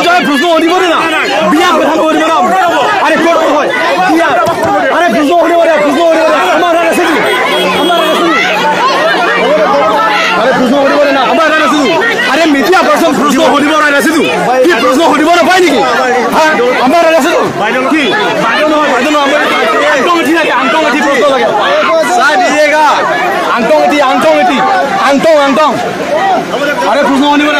জয় প্রশ্ন হরি করে না বিয়া কথা হরি না আরে কোন হয় বিয়া আরে প্রশ্ন হরি করে আমার আছে কি আরে প্রশ্ন হরি করে না আমার আছে আরে মিডিয়া পারসন প্রশ্ন হরি করে আছে কি প্রশ্ন হরি করে পাই নাকি হ্যাঁ আমার আছে কি বাইদন আমার আংটং ঠিক আছে আংটং ঠিক প্রশ্ন লাগে সাই দিয়েগা আংটং আরে প্রশ্ন হরি করে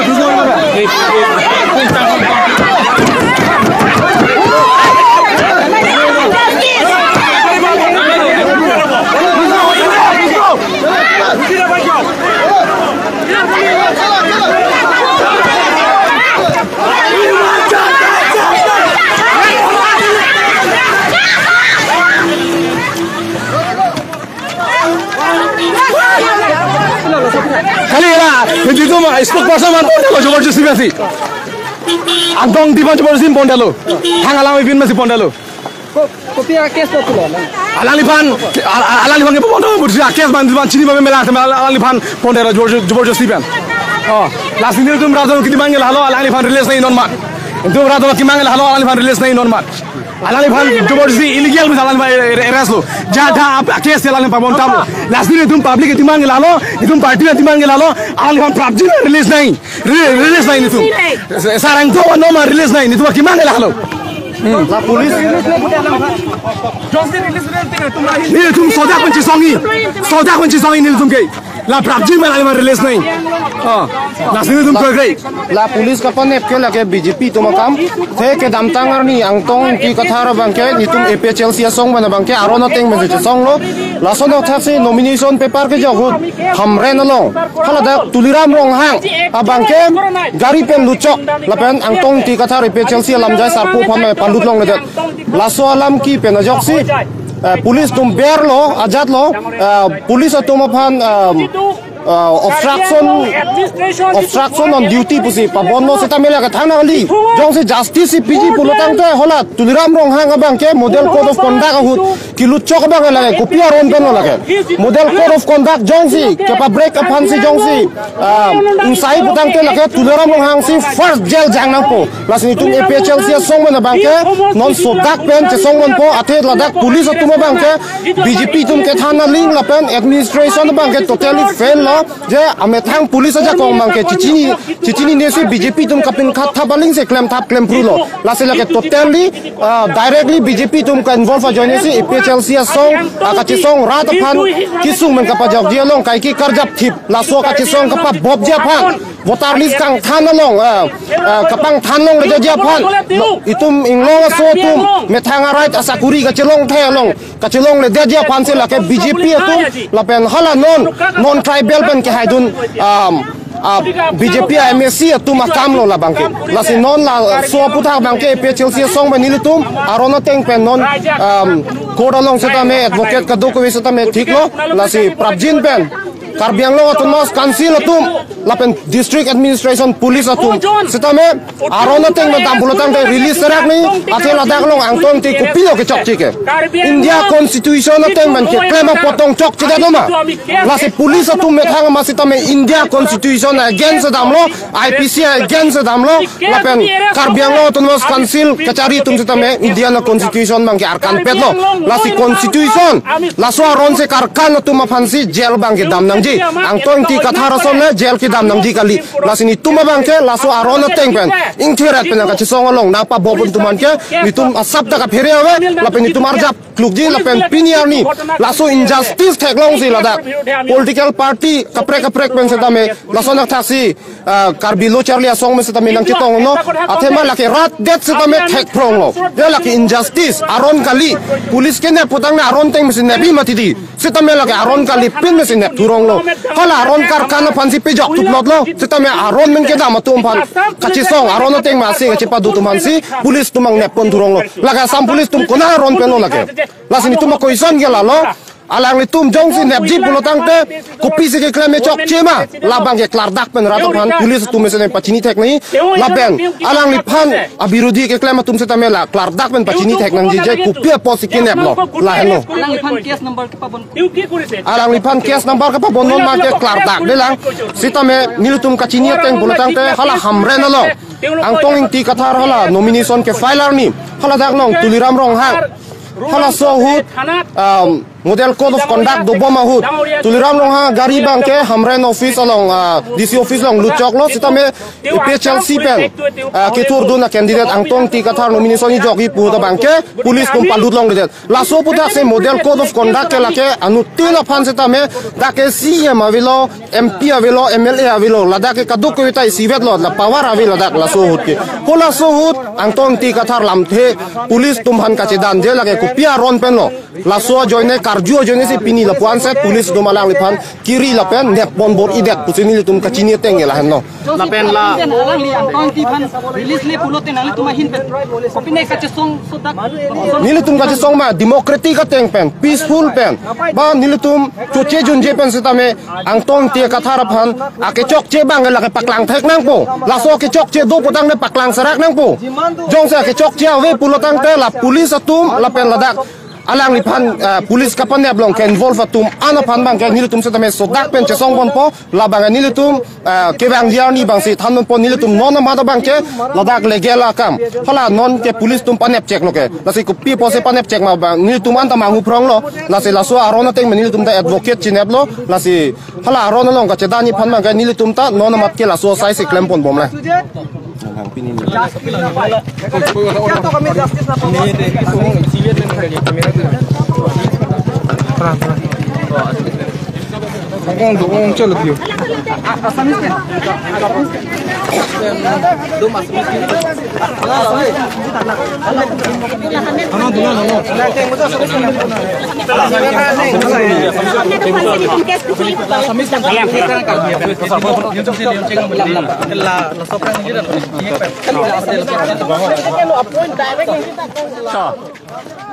Hindi ko spokesperson man pondalo jobardasti masi Angtong di man jobardasti pondalo hangalang ibin masi pondalo kopi case populo Alalipan ke pondalo bursi case man chini ba mela Alalipan pondalo jobardasti ban last ini tum rajo kiti mangel halo Alalipan release nahi non mat tum rajo kiti mangel halo Alalipan release nahi non mat Alalipan jobardasti illegal bis Alalipan arrest lo jada case Alalipan pondalo last ini tum public kiti mangel halo itum party kiti mangel halo Alalipan PUBG release nahi itu sarang tu normal release nahi itu kiti mangel halo la police ini tum soda kunci songi ini tum ke la PUBG Alalipan release nahi last ini tum koi la police ka panep ke lage BJP to makam the ke damtangar ni angtong ki kathara bangke ni tum APHLC song bana bangke arono teng me song lo la sono thase nomination paper ke jogut hamre na long hala da tuliram rong hang abangke gari pen luchok la pen angtong ki kathara APHLC lamjai sarpu phame pandut long le la so alam ki pen joksi police tum ber lo ajat lo police tum phan obstruction on duty pusi pabono seta mela ka thana ali jong se justice PG pulotang te hola tuliram rong hang abang ke model code of conduct hut kilut chok bang lage kopia ron pen lage model code of conduct jong si ke pa break up han si jong si insai putang te lage tuliram rong hang si first jail jang na po lasni tum APHLC song mana bang ke non sodak pen che song mon po athe ladak police tum bang ke BJP tum ke thana ling la pen administration bang ke totally fail je ame thang police aja kong bang ke chichini ne se BJP tum kapin khat thabaling se claim prulo la se la ke totally directly BJP tum ka involve join se APHLC song ka chi song rat phan kisung men ka pa jog dia long kai ki karjap thip la so ka chi song ka pa bob ja phan voter list kang than long kapang than long le ja phan itum inglo so tum me thang right asakuri ka chelong the long ka chelong le ja phan se la ke BJP tum la pen hala non tribal pen ke haidun BJP MSC tum akam lo la bangke la si non la so putha bangke APHLC song ba nilitum arono teng pen non koda long seta me advocate ka do ko seta me thik lo la si prabjin pen Karbiang lo atumos council atum lapen district administration police atum seta me arona teng me dambulotang de release serak ni athel adak long angtong ti kupilo ke chok chike India constitution teng man ke claim potong chok chida doma la se police atum me thang ma seta me India constitution against damlo IPC against damlo lapen Karbiang lo atumos council kachari tum seta me Indian constitution mang ke arkan petlo la si constitution la so aron se karkan atum phansi jail bang ke damnang ji angtong ti kathara somne jail ki dam namji kali lasini tuma bangke laso arono tengpen ingthirat pen ka chisong long na pa bobun tuman ke nitum asap ta ka phere awe lapen nitum arjap klukji lapen piniar ni laso injustice theklong si ladak political party kaprek pen setame laso nak thasi karbilo charli asong me setame nang chitong no athema lake rat det setame thek prong lo de lake injustice aron kali police ke ne putang na aron teng mesin nebi matidi setame lake aron kali pin mesin ne turong lo kala aron karkana pansi pejok tuplot lo setame aron men ke dam tum pan kachisong aron teng masi ke padu tuman si police tumang ne pon turong lo laga sam police tum kona aron pen lo lake lasini tum koison ge la lo alang li tum jong si nepji pulotang te kopi se ke klame chok chema labang ke klardak pen rato phan police tum se ne pachini thek ni laben alang li phan abirudi ke klama tum se tamela klardak pen pachini thek nang ji je kopi posi ke nep lo la heno alang li phan case number ke pabon alang li phan case number ke pabon non ma ke klardak de lang sitame nilutum kachini teng pulotang te hala hamre na lo ang tong ti kathar hala nomination ke filer ni hala dak nong tuliram rong hang hala so hut model code of conduct do boma hut tuliram rong hang gari bang ke hamren office along DC office long luchok lo sitame PHLC pen ke tur do na candidate ang tong ti kathar nomination ni jogi pu da bang ke police kum palut long de la so pudak se model code of conduct ke la ke anu tila phan sitame da ke CM avilo MP avilo MLA avilo la da ke kaduk ko tai sivet lo la power avilo da la so hut ke hola so hut ang tong ti kathar lam the police tum han ka che dan je la ke ku pia ron pen lo la so joine karjo joine si pini la puan set police do malang li phan kiri la pen nep bon bor idet pusini li tum ka chini teng la han no la pen la alang li ang tong ti phan release le pulote nali tuma hin pen kopi nei ka che song so dak nili tum ka che song ma democratic ka teng pen peaceful pen ba nili tum chu che jun je pen sitame ang tong ti ka thara phan a ke chok che bang la ke paklang thek nang po la so ke chok che do potang ne paklang sarak nang po jong sa ke chok che ave pulotang te la police atum la pen la dak alang lipan police kapan ne blong ke involve atum ana pan bang ke nilitum setame sodak pen che song bon po la bang nilitum ke bang dia ni bang si than po nilitum non ma da bang ke ladak legela kam hala non ke police tum panep check lo ke la si ku pi po se panep check ma bang nilitum an ta mangu prong lo la se la so arona teng nilitum da advocate chinep lo la si hala arona long ka chedani pan bang ke nilitum ta non mat ke la so sai se klem pon bom la चलो दियो asamis pen do mas Sure.